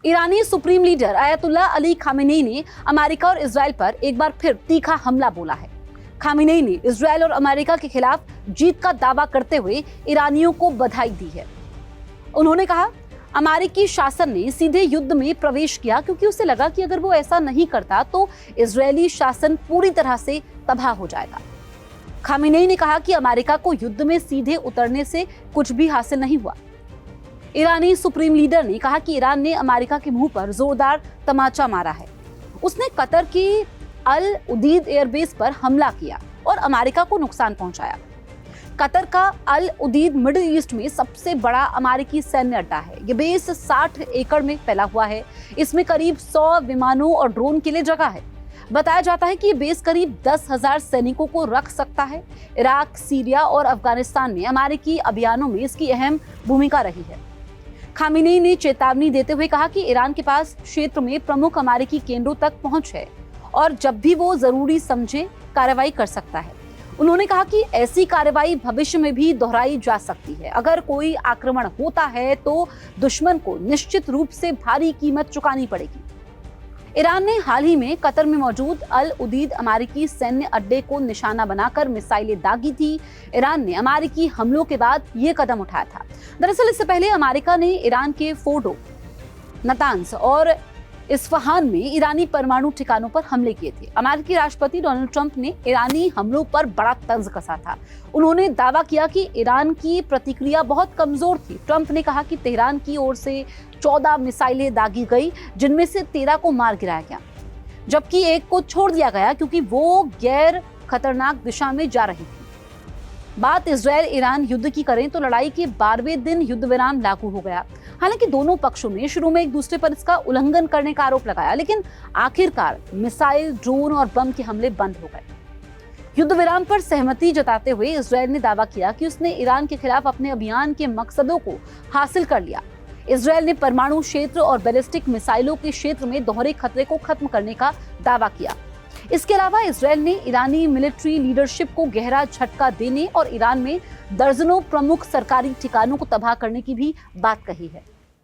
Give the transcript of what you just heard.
ईरानी supreme leader Ayatollah Ali Khamenei ने America और Israel पर एक बार फिर तीखा हमला बोला है। खामेनेई ने इजराइल और अमेरिका के खिलाफ जीत का दावा करते हुए ईरानियों को बधाई दी है। उन्होंने कहा, अमेरिकी शासन ने सीधे युद्ध में प्रवेश किया क्योंकि उसे लगा कि अगर वो ऐसा नहीं करता तो इजरायली शासन पूरी तरह से तबाह हो जाएगा। खामेनेई ने कहा कि अमेरिका को युद्ध में सीधे उतरने से कुछ भी हासिल नहीं हुआ। ईरानी सुप्रीम लीडर ने कहा कि ईरान ने अमेरिका के मुंह पर जोरदार तमाचा मारा है। उसने कतर की अल उदीद एयरबेस पर हमला किया और अमेरिका को नुकसान पहुंचाया। कतर का अल उदीद मिडिल ईस्ट में सबसे बड़ा अमेरिकी सैन्य अड्डा है। ये बेस 60 एकड़ में फैला हुआ है। इसमें करीब 100 विमानों और ड्रोन के लिए जगह है। बताया जाता है कि ये बेस करीब 10,000 सैनिकों को रख सकता है। इराक, सीरिया और अफगानिस्तान में अमेरिकी अभियानों में इसकी अहम भूमिका रही है। खामेनेई ने चेतावनी देते हुए कहा कि ईरान के पास क्षेत्र में प्रमुख अमेरिकी केंद्रों तक पहुंच है और जब भी वो जरूरी समझे कार्रवाई कर सकता है। उन्होंने कहा कि ऐसी कार्रवाई भविष्य में भी दोहराई जा सकती है। अगर कोई आक्रमण होता है तो दुश्मन को निश्चित रूप से भारी कीमत चुकानी पड़ेगी। ईरान ने हाल ही में कतर में मौजूद अल उदीद अमेरिकी सैन्य अड्डे को निशाना बनाकर मिसाइलें दागी थी। ईरान ने अमेरिकी हमलों के बाद ये कदम उठाया था। दरअसल इससे पहले अमेरिका ने ईरान के फोर्डो, नतान्स और इस्फहान में ईरानी परमाणु ठिकानों पर हमले किए थे। अमेरिकी राष्ट्रपति डोनाल्ड ट्रंप ने ईरानी हमलों पर बड़ा तंज कसा था। उन्होंने दावा किया कि ईरान की प्रतिक्रिया बहुत कमजोर थी। ट्रंप ने कहा कि तेहरान की ओर से 14 मिसाइलें दागी गई, जिनमें से 13 को मार गिराया गया, जबकि एक को छोड़ दिया गया क्योंकि वो गैर खतरनाक दिशा में जा रही थी। बात इजरायल ईरान युद्ध की करें तो लड़ाई के 12वें दिन युद्ध विराम लागू हो गया। हालांकि दोनों पक्षों ने शुरू में एक दूसरे पर इसका उल्लंघन करने का आरोप लगाया, लेकिन आखिरकार मिसाइल, ड्रोन और बम के हमले बंद हो गए। युद्ध विराम पर सहमति जताते हुए इजरायल ने दावा किया कि उसने ईरान के खिलाफ अपने अभियान के मकसदों को हासिल कर लिया। इजरायल ने परमाणु क्षेत्र और बैलिस्टिक मिसाइलों के क्षेत्र में दोहरे खतरे को खत्म करने का दावा किया। इसके अलावा इजरायल ने ईरानी मिलिट्री लीडरशिप को गहरा झटका देने और ईरान में दर्जनों प्रमुख सरकारी ठिकानों को तबाह करने की भी बात कही है।